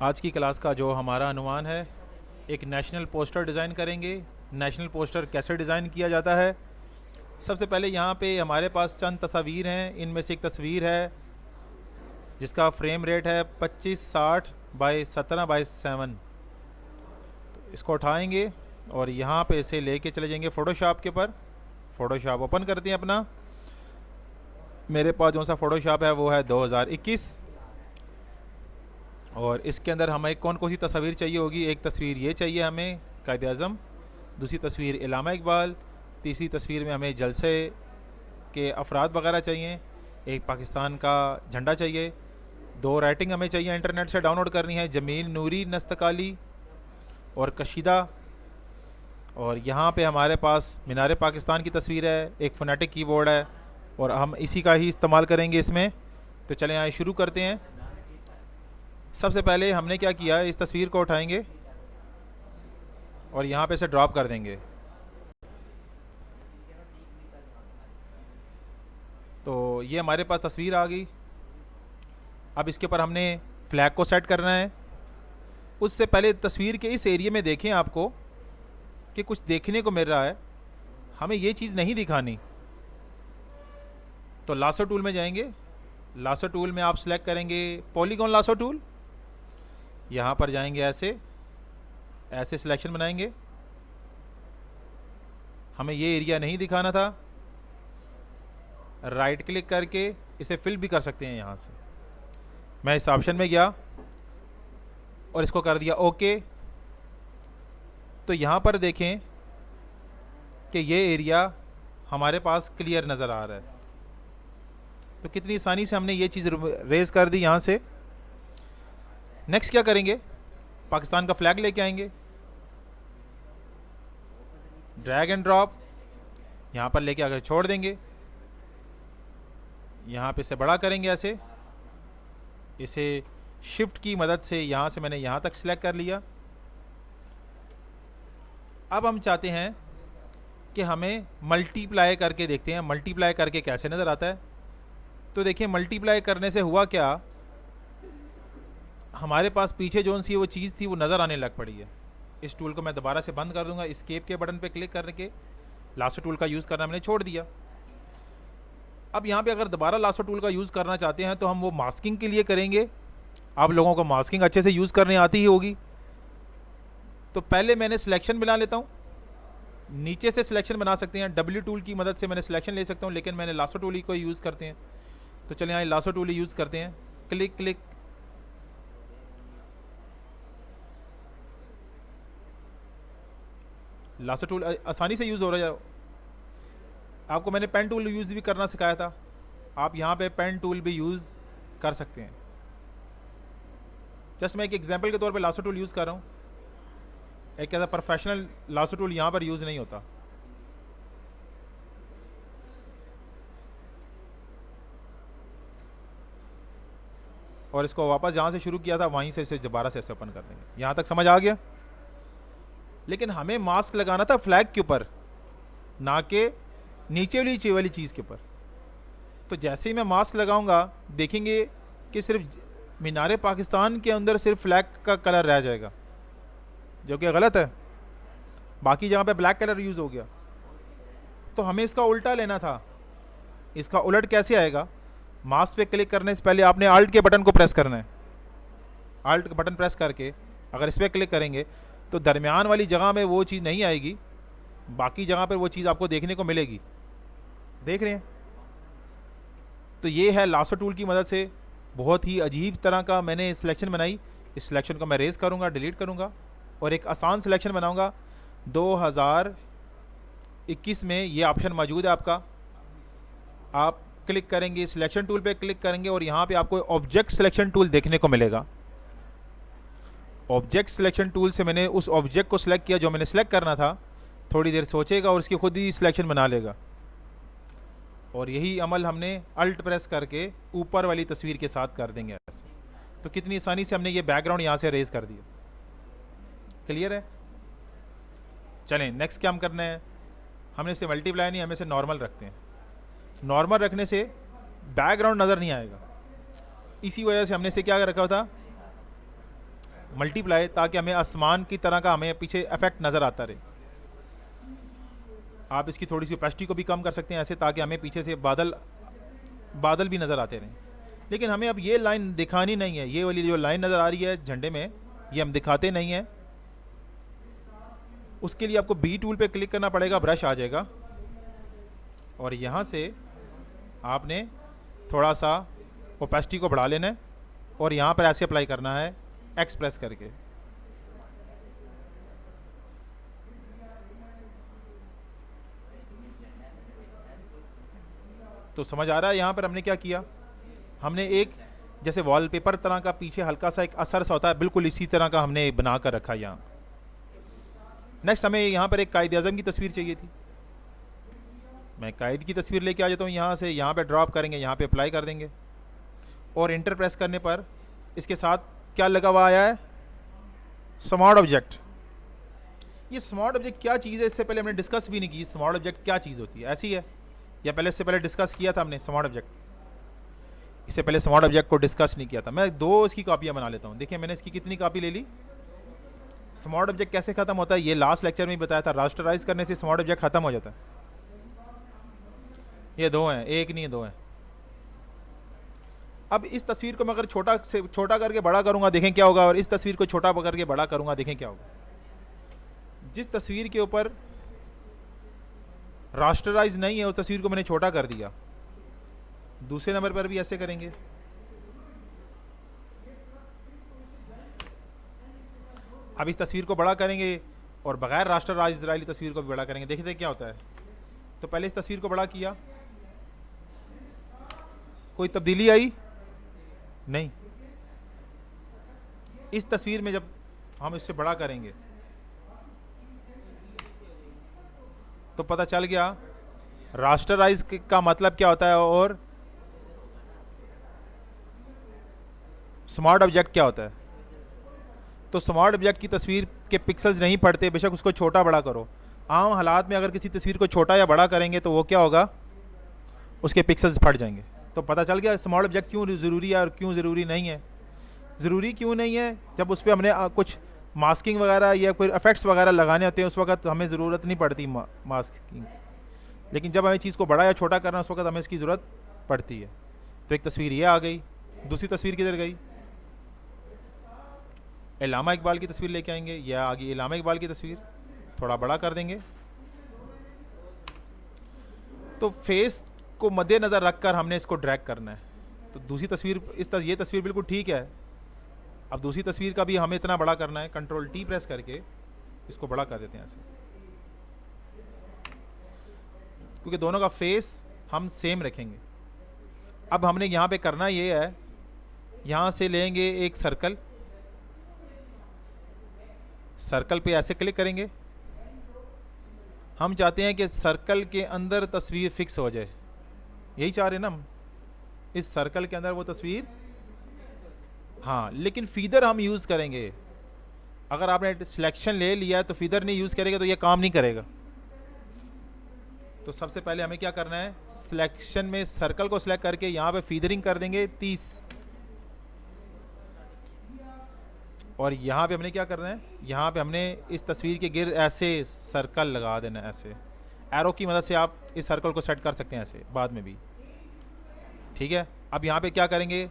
आज की क्लास का जो हमारा अनुमान है, एक नेशनल पोस्टर डिज़ाइन करेंगे। नेशनल पोस्टर कैसे डिज़ाइन किया जाता है? सबसे पहले यहाँ पे हमारे पास चंद तस्वीर हैं। इनमें से एक तस्वीर है जिसका फ्रेम रेट है 2560 बाई 17:7। तो इसको उठाएंगे और यहाँ पे इसे लेके चले जाएंगे फ़ोटोशॉप के ऊपर। फ़ोटोशॉप ओपन करते हैं अपना। मेरे पास जो सा फ़ोटोशॉप है वो है 2021, और इसके अंदर हमें कौन कौन सी तस्वीर चाहिए होगी। एक तस्वीर ये चाहिए हमें कायद आज़म, दूसरी तस्वीर इलामा इकबाल, तीसरी तस्वीर में हमें जलसे के अफराद वगैरह चाहिए, एक पाकिस्तान का झंडा चाहिए, दो राइटिंग हमें चाहिए इंटरनेट से डाउनलोड करनी है, जमील नूरी नस्तकाली और कशीदा। और यहाँ पे हमारे पास मीनार पाकिस्तान की तस्वीर है, एक फोनेटिक कीबोर्ड है और हम इसी का ही इस्तेमाल करेंगे इसमें। तो चलें आए शुरू करते हैं। सबसे पहले हमने क्या किया, इस तस्वीर को उठाएंगे और यहाँ पे इसे ड्रॉप कर देंगे। तो ये हमारे पास तस्वीर आ गई। अब इसके ऊपर हमने फ्लैग को सेट करना है। उससे पहले तस्वीर के इस एरिया में देखें आपको कि कुछ देखने को मिल रहा है, हमें ये चीज़ नहीं दिखानी। तो लासो टूल में जाएंगे। लासो टूल में आप सेलेक्ट करेंगे पॉलीगॉन लासो टूल। यहाँ पर जाएंगे, ऐसे ऐसे सिलेक्शन बनाएंगे। हमें ये एरिया नहीं दिखाना था। राइट क्लिक करके इसे फिल भी कर सकते हैं यहाँ से। मैं इस ऑप्शन में गया और इसको कर दिया ओके। तो यहाँ पर देखें कि ये एरिया हमारे पास क्लियर नज़र आ रहा है। तो कितनी आसानी से हमने ये चीज़ रेज कर दी यहाँ से। नेक्स्ट क्या करेंगे, पाकिस्तान का फ्लैग लेके आएंगे, ड्रैग एंड ड्रॉप यहाँ पर लेके आकर छोड़ देंगे। यहाँ पे इसे बड़ा करेंगे, ऐसे इसे शिफ्ट की मदद से यहाँ से मैंने यहाँ तक सिलेक्ट कर लिया। अब हम चाहते हैं कि हमें मल्टीप्लाई करके देखते हैं, मल्टीप्लाई करके कैसे नज़र आता है। तो देखिए मल्टीप्लाई करने से हुआ क्या, हमारे पास पीछे जो सी वो चीज़ थी वो नज़र आने लग पड़ी है। इस टूल को मैं दोबारा से बंद कर दूंगा। एस्केप के बटन पे क्लिक करके लासो टूल का यूज़ करना मैंने छोड़ दिया। अब यहाँ पे अगर दोबारा लासो टूल का यूज़ करना चाहते हैं तो हम वो मास्किंग के लिए करेंगे। आप लोगों को मास्किंग अच्छे से यूज़ करने आती ही होगी। तो पहले मैंने सिलेक्शन बना लेता हूँ। नीचे से सिलेक्शन बना सकते हैं, डब्ल्यू टूल की मदद से मैंने सिलेक्शन ले सकता हूँ, लेकिन मैंने लासो टूल ही को यूज़ करते हैं। तो चलिए यहाँ लासो टूल ही यूज़ करते हैं। क्लिक क्लिक, लासो टूल आसानी से यूज़ हो रहा है। आपको मैंने पेन टूल यूज़ भी करना सिखाया था, आप यहाँ पे पेन टूल भी यूज़ कर सकते हैं। जस्ट मैं एक एग्जांपल के तौर पे लासो टूल यूज़ कर रहा हूँ। एक ऐसा प्रोफेशनल लासो टूल यहाँ पर यूज़ नहीं होता। और इसको वापस जहाँ से शुरू किया था वहीं से इसे दोबारा से ऐसे ओपन कर देंगे। यहाँ तक समझ आ गया। लेकिन हमें मास्क लगाना था फ्लैग के ऊपर, ना कि नीचे वाली चीज़ के ऊपर। तो जैसे ही मैं मास्क लगाऊंगा देखेंगे कि सिर्फ मीनार पाकिस्तान के अंदर सिर्फ फ्लैग का कलर रह जाएगा, जो कि गलत है। बाकी जगह पे ब्लैक कलर यूज़ हो गया। तो हमें इसका उल्टा लेना था। इसका उलट कैसे आएगा, मास्क पे क्लिक करने से पहले आपने आल्ट के बटन को प्रेस करना है। आल्ट का बटन प्रेस करके अगर इस पर क्लिक करेंगे तो दरमियान वाली जगह में वो चीज़ नहीं आएगी, बाकी जगह पर वो चीज़ आपको देखने को मिलेगी। देख रहे हैं। तो ये है लासो टूल की मदद से बहुत ही अजीब तरह का मैंने सिलेक्शन बनाई। इस सिलेक्शन को मैं रेज करूँगा, डिलीट करूँगा और एक आसान सिलेक्शन बनाऊँगा। 2021 में ये ऑप्शन मौजूद है आपका। आप क्लिक करेंगे, सिलेक्शन टूल पे क्लिक करेंगे और यहाँ पे आपको ऑब्जेक्ट सिलेक्शन टूल देखने को मिलेगा। ऑब्जेक्ट सिलेक्शन टूल से मैंने उस ऑब्जेक्ट को सिलेक्ट किया जो मैंने सेलेक्ट करना था। थोड़ी देर सोचेगा और इसकी खुद ही सिलेक्शन बना लेगा। और यही अमल हमने अल्ट प्रेस करके ऊपर वाली तस्वीर के साथ कर देंगे ऐसे। तो कितनी आसानी से हमने ये बैकग्राउंड यहाँ से रेज कर दिया। क्लियर है। चलें नेक्स्ट क्या हम करना है, हमने इसे मल्टीप्लाई नहीं, हमें इसे नॉर्मल रखते हैं। नॉर्मल रखने से बैकग्राउंड नज़र नहीं आएगा। इसी वजह से हमने इसे क्या रखा था, मल्टीप्लाई, ताकि हमें आसमान की तरह का हमें पीछे इफेक्ट नज़र आता रहे। आप इसकी थोड़ी सी ओपेसिटी को भी कम कर सकते हैं ऐसे, ताकि हमें पीछे से बादल भी नज़र आते रहें। लेकिन हमें अब ये लाइन दिखानी नहीं है, ये वाली जो लाइन नज़र आ रही है झंडे में, ये हम दिखाते नहीं हैं। उसके लिए आपको बी टूल पे क्लिक करना पड़ेगा, ब्रश आ जाएगा, और यहाँ से आपने थोड़ा सा ओपेसिटी को बढ़ा लेना है और यहाँ पर ऐसे अप्लाई करना है एक्स प्रेस करके। तो समझ आ रहा है यहाँ पर हमने क्या किया? हमने एक जैसे वॉलपेपर तरह का पीछे हल्का सा एक असर सा होता है, बिल्कुल इसी तरह का हमने बना कर रखा यहाँ। नेक्स्ट हमें यहाँ पर एक कायद आज़म की तस्वीर चाहिए थी। मैं कायद की तस्वीर लेके आ जाता हूँ, यहाँ से यहाँ पे ड्रॉप करेंगे, यहाँ पे अप्लाई कर देंगे, और इंटर प्रेस करने पर इसके साथ क्या लगा हुआ आया है? Smart object. ये स्मार्ट ऑब्जेक्ट क्या चीज़ है, इससे पहले हमने डिस्कस भी नहीं की। स्मार्ट ऑब्जेक्ट क्या चीज़ होती है? ऐसी है या पहले इससे पहले डिस्कस किया था हमने स्मार्ट ऑब्जेक्ट? इससे पहले स्मार्ट ऑब्जेक्ट को डिस्कस नहीं किया था। मैं 2 इसकी कॉपियाँ बना लेता हूँ। देखिए मैंने इसकी कितनी कॉपी ले ली। स्मार्ट ऑब्जेक्ट कैसे खत्म होता है, ये लास्ट लेक्चर में ही बताया था। रास्टराइज करने से स्मार्ट ऑब्जेक्ट खत्म हो जाता है। ये 2 हैं, एक नहीं 2 हैं। अब इस तस्वीर को मैं अगर छोटा से छोटा करके बड़ा करूंगा, देखें क्या होगा, और इस तस्वीर को छोटा करके बड़ा करूंगा, देखें क्या होगा। जिस तस्वीर के ऊपर रास्टराइज नहीं है उस तस्वीर को मैंने छोटा कर दिया। दूसरे नंबर पर भी ऐसे करेंगे। अब इस तस्वीर को बड़ा करेंगे और बगैर रास्टराइज वाली तस्वीर को भी बड़ा करेंगे, देखते क्या होता है। तो पहले इस तस्वीर को बड़ा किया, कोई तब्दीली आई नहीं। इस तस्वीर में जब हम इससे बड़ा करेंगे तो पता चल गया रास्टराइज का मतलब क्या होता है और स्मार्ट ऑब्जेक्ट क्या होता है। तो स्मार्ट ऑब्जेक्ट की तस्वीर के पिक्सल्स नहीं पड़ते, बेशक उसको छोटा बड़ा करो। आम हालात में अगर किसी तस्वीर को छोटा या बड़ा करेंगे तो वो क्या होगा, उसके पिक्सल्स फट जाएंगे। तो पता चल गया स्मॉल ऑब्जेक्ट क्यों ज़रूरी है और क्यों ज़रूरी नहीं है। ज़रूरी क्यों नहीं है? जब उस पर हमने कुछ मास्किंग वगैरह या कोई इफेक्ट्स वगैरह लगाने होते हैं उस वक्त हमें ज़रूरत नहीं पड़ती मास्किंग, लेकिन जब हमें चीज़ को बड़ा या छोटा करना उस वक्त हमें इसकी ज़रूरत पड़ती है। तो एक तस्वीर ये आ गई। दूसरी तस्वीर किधर गई? इल्लामा इकबाल की तस्वीर लेके आएंगे। यह आ गई इल्लामा इकबाल की तस्वीर, थोड़ा बड़ा कर देंगे। तो फेस को मद्देनज़र रखकर हमने इसको ड्रैग करना है। तो दूसरी तस्वीर ये तस्वीर बिल्कुल ठीक है। अब दूसरी तस्वीर का भी हमें इतना बड़ा करना है, कंट्रोल टी प्रेस करके इसको बड़ा कर देते हैं ऐसे, क्योंकि दोनों का फेस हम सेम रखेंगे। अब हमने यहाँ पे करना ये है, यहाँ से लेंगे एक सर्कल, सर्कल पे ऐसे क्लिक करेंगे। हम चाहते हैं कि सर्कल के अंदर तस्वीर फिक्स हो जाए, यही चाह रहे हैं ना हम, इस सर्कल के अंदर वो तस्वीर। हाँ, लेकिन फीदर हम यूज़ करेंगे। अगर आपने सिलेक्शन ले लिया तो फीदर नहीं यूज़ करेगा तो ये काम नहीं करेगा। तो सबसे पहले हमें क्या करना है, सिलेक्शन में सर्कल को सिलेक्ट करके यहाँ पे फीदरिंग कर देंगे 30, और यहाँ पे हमने क्या करना है, यहाँ पे हमने इस तस्वीर के गिर्द ऐसे सर्कल लगा देना है। ऐसे एरो की मदद से आप इस सर्कल को सेट कर सकते हैं ऐसे बाद में भी, ठीक है। अब यहाँ पे क्या करेंगे,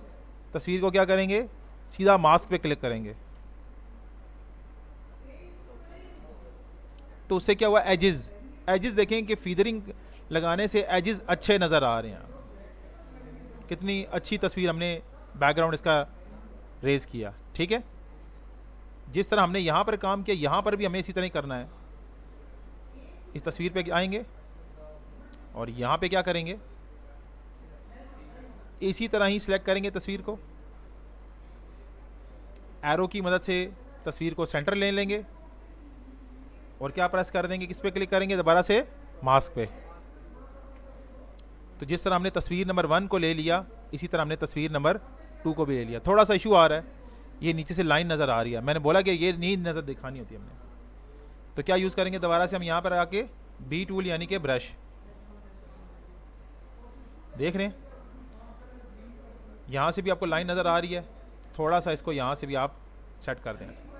तस्वीर को क्या करेंगे, सीधा मास्क पे क्लिक करेंगे। तो उससे क्या हुआ, एजेस देखें कि फीदरिंग लगाने से एजेस अच्छे नज़र आ रहे हैं। कितनी अच्छी तस्वीर हमने बैकग्राउंड इसका रेज किया, ठीक है। जिस तरह हमने यहाँ पर काम किया यहाँ पर भी हमें इसी तरह ही करना है। इस तस्वीर पे आएंगे और यहाँ पे क्या करेंगे, इसी तरह ही सिलेक्ट करेंगे तस्वीर को, एरो की मदद से तस्वीर को सेंटर ले लेंगे और क्या प्रेस कर देंगे, किस पे क्लिक करेंगे, दोबारा से मास्क पे। तो जिस तरह हमने तस्वीर नंबर 1 को ले लिया इसी तरह हमने तस्वीर नंबर 2 को भी ले लिया। थोड़ा सा इशू आ रहा है, ये नीचे से लाइन नज़र आ रही है, मैंने बोला कि ये नहीं नज़र दिखानी होती हमने। तो क्या यूज़ करेंगे, दोबारा से हम यहाँ पर आके बी टूल यानी कि ब्रश, देख रहे हैं यहाँ से भी आपको लाइन नज़र आ रही है। थोड़ा सा इसको यहाँ से भी आप सेट कर दें ऐसे।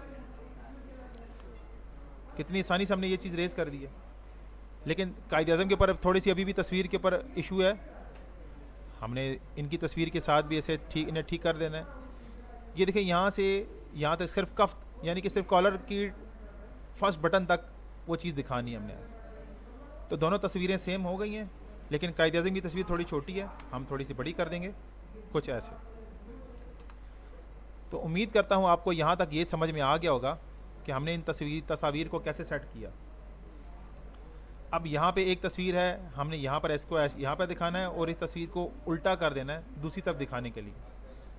कितनी आसानी से हमने ये चीज़ रेज कर दी है। लेकिन कायदे आज़म के ऊपर थोड़ी सी अभी भी तस्वीर के ऊपर इशू है, हमने इनकी तस्वीर के साथ भी ऐसे ठीक इन्हें ठीक कर देना है। ये देखिए यहाँ से यहाँ तक सिर्फ कफ यानी कि सिर्फ कॉलर की फर्स्ट बटन तक वो चीज़ दिखानी है हमने ऐसे। तो दोनों तस्वीरें सेम हो गई हैं, लेकिन कायदे आज़म की तस्वीर थोड़ी छोटी है, हम थोड़ी सी बड़ी कर देंगे कुछ ऐसे। तो उम्मीद करता हूँ आपको यहाँ तक ये समझ में आ गया होगा कि हमने इन तस्वीर को कैसे सेट किया। अब यहाँ पे एक तस्वीर है, हमने यहाँ पर इसको यहाँ पर दिखाना है और इस तस्वीर को उल्टा कर देना है दूसरी तरफ दिखाने के लिए।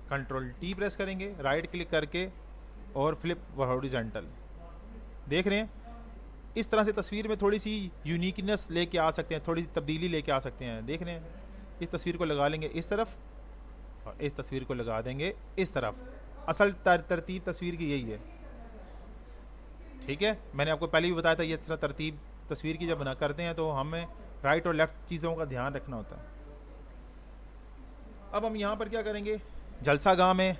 कंट्रोल टी प्रेस करेंगे, राइट क्लिक करके और फ्लिप हॉरिजॉन्टल। देख रहे हैं इस तरह से तस्वीर में थोड़ी सी यूनिकनेस लेके आ सकते हैं, थोड़ी सी तब्दीली लेके आ सकते हैं। देख रहे हैं इस तस्वीर को लगा लेंगे इस तरफ और इस तस्वीर को लगा देंगे इस तरफ। असल तरतीब तस्वीर की यही है, ठीक है। मैंने आपको पहले भी बताया था ये तरह तरतीब तस्वीर की जब बना करते हैं तो हमें राइट और लेफ़्ट चीज़ों का ध्यान रखना होता है। अब हम यहाँ पर क्या करेंगे, जलसा गाह में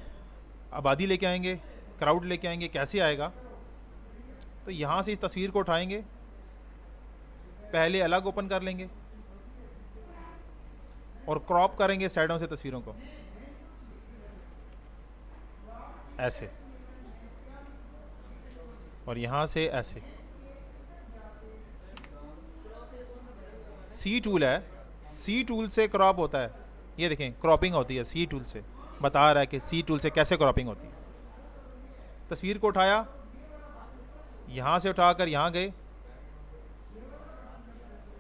आबादी लेके आएंगे, क्राउड लेके आएंगे। कैसे आएगा, तो यहाँ से इस तस्वीर को उठाएंगे, पहले अलग ओपन कर लेंगे और क्रॉप करेंगे साइडों से तस्वीरों को ऐसे, और यहाँ से ऐसे। सी टूल है, सी टूल से क्रॉप होता है। ये देखें क्रॉपिंग होती है सी टूल से, बता रहा है कि सी टूल से कैसे क्रॉपिंग होती है। तस्वीर को उठाया, यहाँ से उठाकर यहाँ गए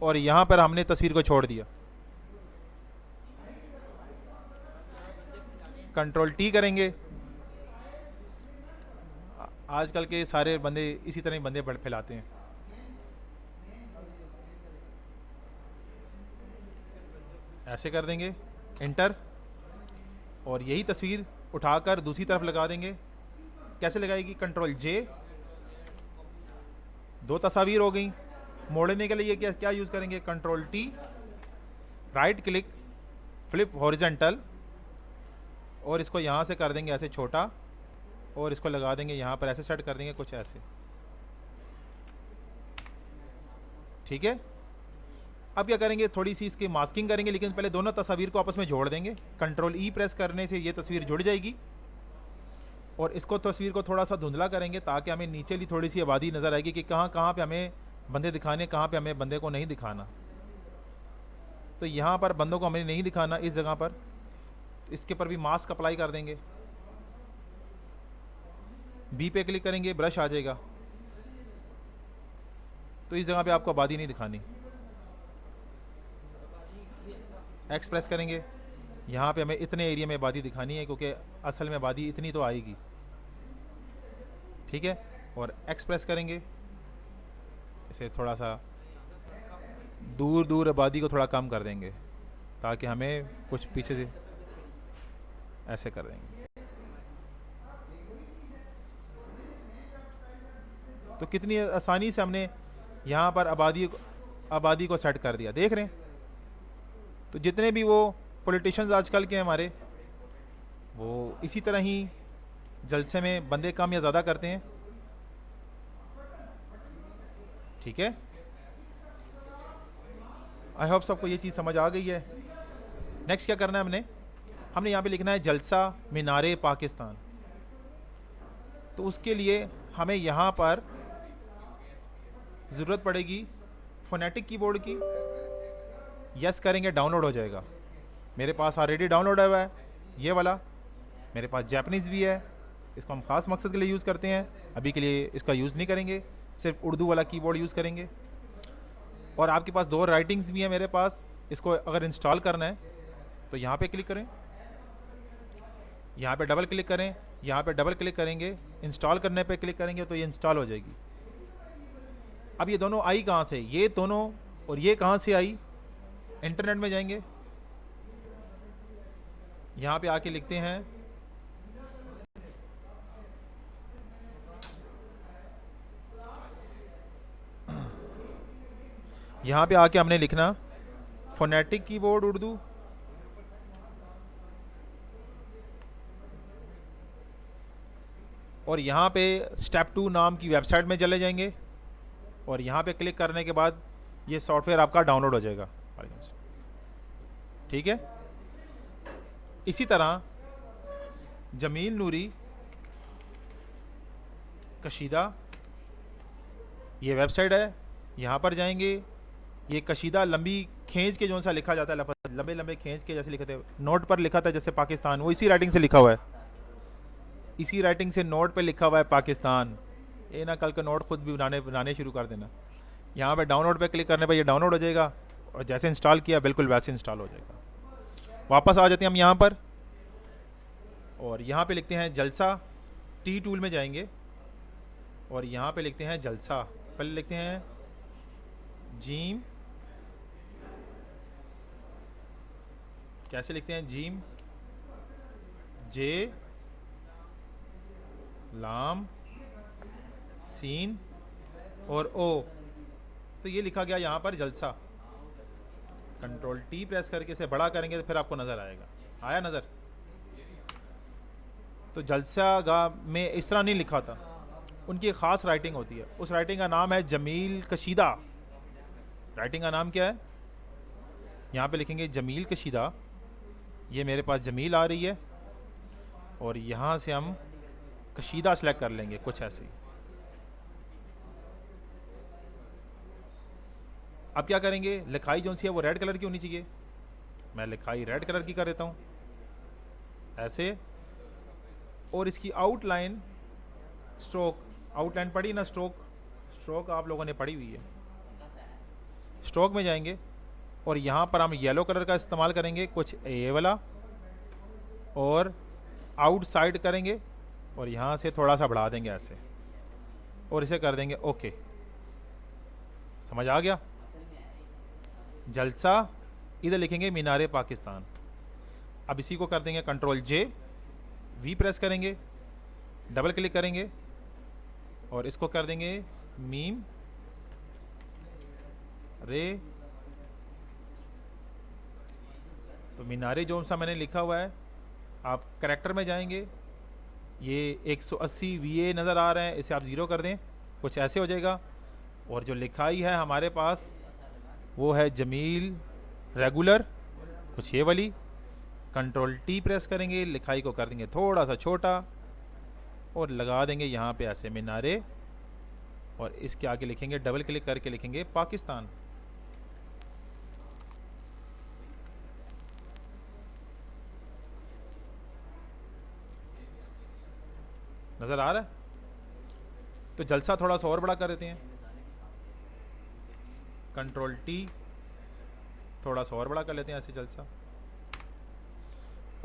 और यहाँ पर हमने तस्वीर को छोड़ दिया। कंट्रोल टी करेंगे। आजकल के सारे बंदे इसी तरह बंदे फैलाते हैं। ऐसे कर देंगे इंटर और यही तस्वीर उठाकर दूसरी तरफ लगा देंगे। कैसे लगाएगी, कंट्रोल जे। दो तस्वीर हो गई। मोड़ने के लिए क्या क्या यूज़ करेंगे, control T, right click, flip horizontal और इसको यहाँ से कर देंगे ऐसे छोटा और इसको लगा देंगे यहाँ पर ऐसे सेट कर देंगे कुछ ऐसे, ठीक है। अब क्या करेंगे, थोड़ी सी इसकी मास्किंग करेंगे, लेकिन पहले दोनों तस्वीर को आपस में जोड़ देंगे। कंट्रोल ई प्रेस करने से ये तस्वीर जुड़ जाएगी और इसको तस्वीर को थोड़ा सा धुंधला करेंगे ताकि हमें नीचे ली थोड़ी सी आबादी नज़र आएगी कि कहाँ कहाँ पे हमें बंदे दिखाने, कहाँ पे हमें बंदे को नहीं दिखाना। तो यहाँ पर बंदों को हमें नहीं दिखाना, इस जगह पर इसके पर भी मास्क अप्लाई कर देंगे। बी पे क्लिक करेंगे, ब्रश आ जाएगा। तो इस जगह पे आपको आबादी नहीं दिखानी। एक्स प्रेस करेंगे, यहाँ पे हमें इतने एरिया में आबादी दिखानी है क्योंकि असल में आबादी इतनी तो आएगी, ठीक है। और एक्स प्रेस करेंगे, इसे थोड़ा सा दूर दूर आबादी को थोड़ा कम कर देंगे ताकि हमें कुछ पीछे से ऐसे कर देंगे। तो कितनी आसानी से हमने यहाँ पर आबादी को सेट कर दिया, देख रहे हैं। तो जितने भी वो पॉलिटिशियंस आजकल के हमारे, वो इसी तरह ही जलसे में बंदे कम या ज़्यादा करते हैं, ठीक है। आई होप सबको ये चीज़ समझ आ गई है। नेक्स्ट क्या करना है, हमने यहाँ पे लिखना है जलसा मीनारे पाकिस्तान। तो उसके लिए हमें यहाँ पर ज़रूरत पड़ेगी फोनेटिक कीबोर्ड की। यस करेंगे, डाउनलोड हो जाएगा। मेरे पास ऑलरेडी डाउनलोड हुआ है ये वाला। मेरे पास जापानीज़ भी है, इसको हम ख़ास मकसद के लिए यूज़ करते हैं। अभी के लिए इसका यूज़ नहीं करेंगे, सिर्फ उर्दू वाला कीबोर्ड यूज़ करेंगे। और आपके पास दो राइटिंग्स भी हैं मेरे पास। इसको अगर इंस्टॉल करना है तो यहाँ पे क्लिक करें, यहाँ पे डबल क्लिक करें, यहाँ पे डबल क्लिक करेंगे, इंस्टॉल करने पे क्लिक करेंगे तो ये इंस्टॉल हो जाएगी। अब ये दोनों आई कहाँ से, ये दोनों और ये कहाँ से आई, इंटरनेट में जाएंगे, यहाँ पे आके लिखते हैं यहाँ पे आके हमने लिखना फोनेटिक कीबोर्ड उर्दू, और यहाँ पे स्टेप 2 नाम की वेबसाइट में चले जाएंगे और यहाँ पे क्लिक करने के बाद ये सॉफ्टवेयर आपका डाउनलोड हो जाएगा। ठीक है। इसी तरह जमील नूरी कशीदा ये वेबसाइट है, यहाँ पर जाएंगे। ये कशीदा लंबी खींच के जो सा लिखा जाता है, लफ्ज़ लंबे लंबे खींच के जैसे लिखे थे, नोट पर लिखा था जैसे पाकिस्तान, वो इसी राइटिंग से लिखा हुआ है, इसी राइटिंग से नोट पे लिखा हुआ है पाकिस्तान। ये ना कल का नोट खुद भी बनाने शुरू कर देना। यहाँ पे डाउनलोड पे क्लिक करने पे ये डाउनलोड हो जाएगा और जैसे इंस्टॉल किया बिल्कुल वैसे इंस्टॉल हो जाएगा। वापस आ जाते हैं हम यहाँ पर और यहाँ पे लिखते हैं जलसा। टी टूल में जाएंगे और यहाँ पे लिखते हैं जलसा। पहले लिखते हैं जीम, कैसे लिखते हैं, जीम जे लाम सीन और ओ, तो ये लिखा गया यहाँ पर जलसा। कंट्रोल टी प्रेस करके इसे बड़ा करेंगे तो फिर आपको नज़र आएगा। आया नज़र? तो जलसा गाह में इस तरह नहीं लिखा था, उनकी ख़ास राइटिंग होती है। उस राइटिंग का नाम है जमील कशीदा। राइटिंग का नाम क्या है? यहाँ पे लिखेंगे जमील कशीदा। ये मेरे पास जमील आ रही है और यहाँ से हम कशीदा सेलेक्ट कर लेंगे, कुछ ऐसे ही। अब क्या करेंगे, लिखाई जो सी है वो रेड कलर की होनी चाहिए। मैं लिखाई रेड कलर की कर देता हूँ ऐसे। और इसकी आउटलाइन, स्ट्रोक, आउटलाइन पढ़ी ना, स्ट्रोक आप लोगों ने पढ़ी हुई है। स्ट्रोक में जाएंगे और यहाँ पर हम येलो कलर का इस्तेमाल करेंगे, कुछ ए वाला, और आउटसाइड करेंगे और यहाँ से थोड़ा सा बढ़ा देंगे ऐसे और इसे कर देंगे ओके। समझ आ गया? जलसा, इधर लिखेंगे मीनारे पाकिस्तान। अब इसी को कर देंगे कंट्रोल जे, वी प्रेस करेंगे, डबल क्लिक करेंगे और इसको कर देंगे मीम रे। तो मीनारे जो सा मैंने लिखा हुआ है, आप करेक्टर में जाएंगे, ये 180 VA नज़र आ रहे हैं, इसे आप ज़ीरो कर दें, कुछ ऐसे हो जाएगा। और जो लिखाई है हमारे पास वो है जमील रेगुलर, कुछ ये वाली। कंट्रोल टी प्रेस करेंगे, लिखाई को कर देंगे थोड़ा सा छोटा और लगा देंगे यहाँ पे ऐसे मीनारे, और इसके आगे लिखेंगे, डबल क्लिक करके लिखेंगे पाकिस्तान। नज़र आ रहा है? तो जलसा थोड़ा सा और बड़ा कर देते हैं, कंट्रोल टी, थोड़ा सा और बड़ा कर लेते हैं ऐसे जलसा,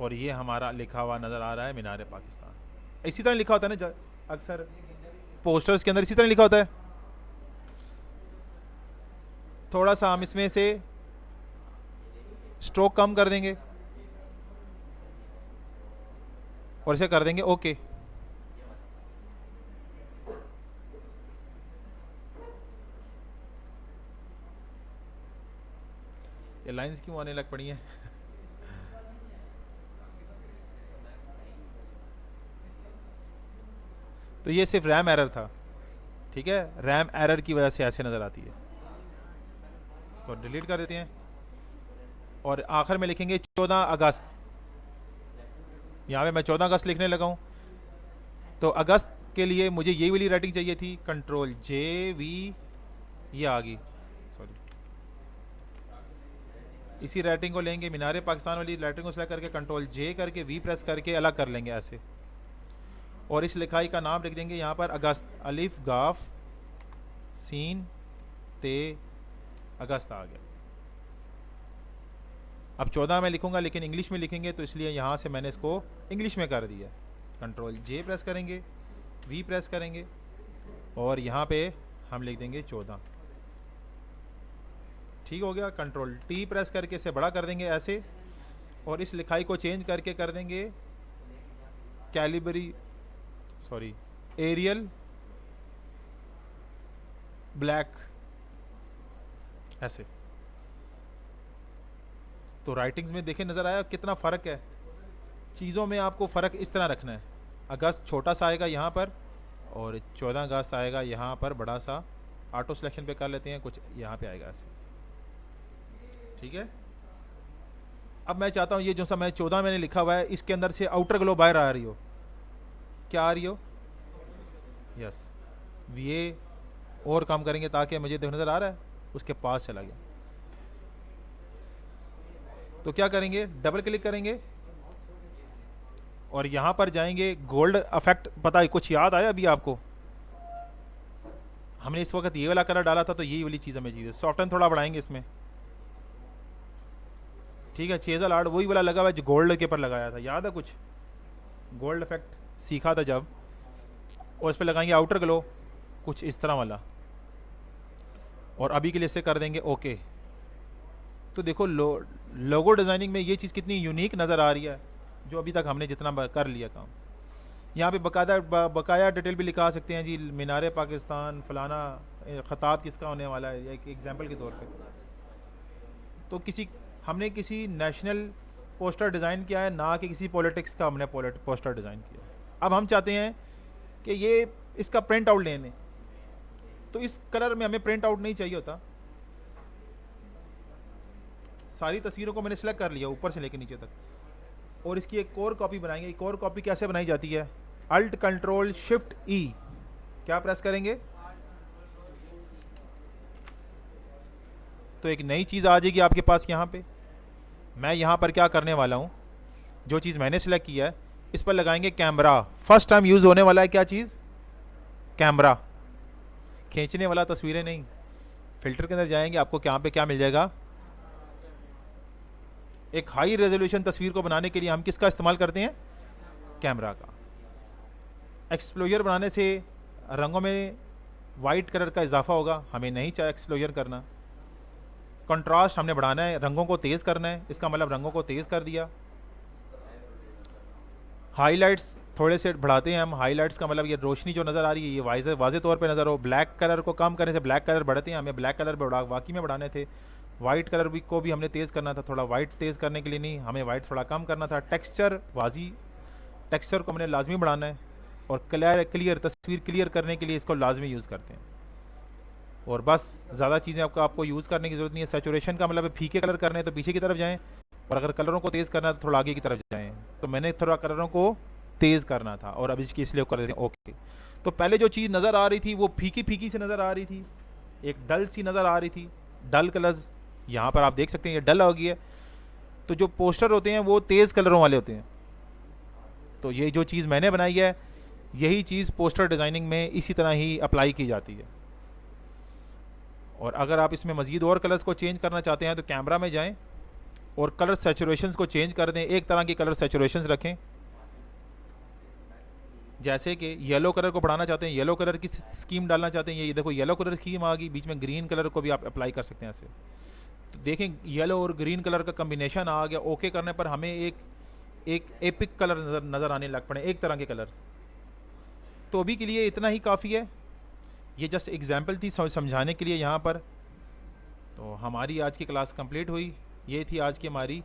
और ये हमारा लिखा हुआ नज़र आ रहा है मीनारे पाकिस्तान। इसी तरह लिखा होता है ना अक्सर पोस्टर्स के अंदर, इसी तरह लिखा होता है। थोड़ा सा हम इसमें से स्ट्रोक कम कर देंगे और इसे कर देंगे ओके। ये लाइंस क्यों आने लग पड़ी हैं? तो ये सिर्फ रैम एरर था, ठीक है, रैम एरर की वजह से ऐसे नज़र आती है। इसको डिलीट कर देते हैं और आखिर में लिखेंगे 14 अगस्त। यहाँ पे मैं 14 अगस्त लिखने लगा हूँ, तो अगस्त के लिए मुझे ये वाली राइटिंग चाहिए थी, कंट्रोल जे वी, ये आ गई, सॉरी। इसी राइटिंग को लेंगे, मीनारे पाकिस्तान वाली राइटिंग को सेलेक्ट करके कंट्रोल जे करके वी प्रेस करके अलग कर लेंगे ऐसे, और इस लिखाई का नाम लिख देंगे यहाँ पर अगस्त, अलिफ गाफ सीन ते, अगस्त आ गया। अब 14 में लिखूंगा लेकिन इंग्लिश में लिखेंगे, तो इसलिए यहाँ से मैंने इसको इंग्लिश में कर दिया। कंट्रोल जे प्रेस करेंगे, वी प्रेस करेंगे और यहाँ पे हम लिख देंगे 14। ठीक हो गया। कंट्रोल टी प्रेस करके इसे बड़ा कर देंगे ऐसे, और इस लिखाई को चेंज करके कर देंगे कैलिबरी, सॉरी, एरियल ब्लैक ऐसे। तो राइटिंग्स में देखें, नज़र आया कितना फ़र्क है। चीज़ों में आपको फ़र्क इस तरह रखना है। अगस्त छोटा सा आएगा यहाँ पर, और 14 अगस्त आएगा यहाँ पर बड़ा सा। ऑटो सिलेक्शन पे कर लेते हैं, कुछ यहाँ पे आएगा ऐसे, ठीक है। अब मैं चाहता हूँ ये जो सा मैं 14 मैंने लिखा हुआ है, इसके अंदर से आउटर ग्लो बाहर आ रही हो, क्या आ रही हो, यस। ये और काम करेंगे ताकि मुझे देखो नज़र आ रहा है, उसके पास चला गया। तो क्या करेंगे, डबल क्लिक करेंगे और यहाँ पर जाएंगे, गोल्ड इफेक्ट, पता है कुछ याद आया अभी आपको? हमने इस वक्त ये वाला कलर डाला था, तो यही वाली चीज़ हमें चाहिए। सॉफ्टन थोड़ा बढ़ाएंगे इसमें, ठीक है। चेजल आर्ट वही वाला लगा हुआ है जो गोल्ड के ऊपर लगाया था, याद है कुछ? गोल्ड इफेक्ट सीखा था जब, और इस पर लगाएंगे आउटर ग्लो कुछ इस तरह वाला, और अभी के लिए इसे कर देंगे ओके। तो देखो लोगो डिज़ाइनिंग में ये चीज़ कितनी यूनिक नज़र आ रही है, जो अभी तक हमने जितना कर लिया काम। यहाँ पे बकाया डिटेल भी लिखा सकते हैं जी, मीनार पाकिस्तान फलाना, ख़ताब किसका होने वाला है, एक एग्जांपल के तौर पे। तो हमने किसी नेशनल पोस्टर डिज़ाइन किया है, ना कि किसी पॉलिटिक्स का हमने पोस्टर डिज़ाइन किया। अब हम चाहते हैं कि ये इसका प्रिंट आउट लेने, तो इस कलर में हमें प्रिंट आउट नहीं चाहिए होता। सारी तस्वीरों को मैंने सेलेक्ट कर लिया ऊपर से लेकर नीचे तक, और इसकी एक और कॉपी बनाएंगे। एक और कॉपी कैसे बनाई जाती है, अल्ट कंट्रोल शिफ्ट ई, क्या प्रेस करेंगे तो एक नई चीज़ आ जाएगी आपके पास। यहाँ पे मैं यहाँ पर क्या करने वाला हूँ, जो चीज़ मैंने सेलेक्ट किया है इस पर लगाएंगे कैमरा। फर्स्ट टाइम यूज़ होने वाला है क्या चीज़, कैमरा, खींचने वाला, तस्वीरें नहीं। फिल्टर के अंदर जाएंगे, आपको यहाँ पे क्या मिल जाएगा, एक हाई रेजोल्यूशन तस्वीर को बनाने के लिए हम किसका इस्तेमाल करते हैं, कैमरा का। एक्सप्लोजर बनाने से रंगों में वाइट कलर का इजाफा होगा, हमें नहीं चाहिए एक्सप्लोजर करना। कंट्रास्ट हमने बढ़ाना है, रंगों को तेज़ करना है, इसका मतलब रंगों को तेज़ कर दिया। हाईलाइट्स थोड़े से बढ़ाते हैं हम, हाईलाइट्स का मतलब ये रोशनी जो नज़र आ रही है ये वाज़े तौर पे नज़र हो। ब्लैक कलर को कम करने से ब्लैक कलर बढ़ते हैं, हमें ब्लैक कलर वाकई में बढ़ाने थे। वाइट कलर को भी हमने तेज़ करना था, थोड़ा वाइट तेज़ करने के लिए नहीं, हमें वाइट थोड़ा कम करना था। टेक्सचर को हमने लाजमी बढ़ाना है, और क्लियर तस्वीर क्लियर करने के लिए इसको लाजमी यूज़ करते हैं। और बस ज़्यादा चीज़ें आपको यूज़ करने की ज़रूरत नहीं है। सैचुरेशन का मतलब फीके कलर करने हैं तो पीछे की तरफ जाएँ, और अगर कलरों को तेज़ करना है तो थोड़ा आगे की तरफ जाएँ। तो मैंने थोड़ा कलरों को तेज़ करना था, और अब इसकी इसलिए कर देते हैं ओके। तो पहले जो चीज़ नज़र आ रही थी वो फीकी फीकी से नज़र आ रही थी, एक डल सी नज़र आ रही थी, डल कलर्स। यहाँ पर आप देख सकते हैं ये डल हो गई है। तो जो पोस्टर होते हैं वो तेज़ कलरों वाले होते हैं। तो ये जो चीज़ मैंने बनाई है यही चीज़ पोस्टर डिज़ाइनिंग में इसी तरह ही अप्लाई की जाती है। और अगर आप इसमें मज़ीद और कलर्स को चेंज करना चाहते हैं तो कैमरा में जाएं और कलर सैचुरेशंस को चेंज कर दें। एक तरह की कलर सैचुरेशंस रखें, जैसे कि येलो कलर को बढ़ाना चाहते हैं, येलो कलर की स्कीम डालना चाहते हैं, ये देखो येलो कलर स्कीम आ गई, बीच में ग्रीन कलर को भी आप अप्लाई कर सकते हैं ऐसे। तो देखें येलो और ग्रीन कलर का कम्बिनेशन आ गया। ओके करने पर हमें एक एपिक कलर नज़र आने लग पड़े, एक तरह के कलर। तो अभी के लिए इतना ही काफ़ी है, ये जस्ट एग्जांपल थी समझाने के लिए यहाँ पर। तो हमारी आज की क्लास कंप्लीट हुई। ये थी आज की हमारी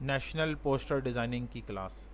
नेशनल पोस्टर डिज़ाइनिंग की क्लास।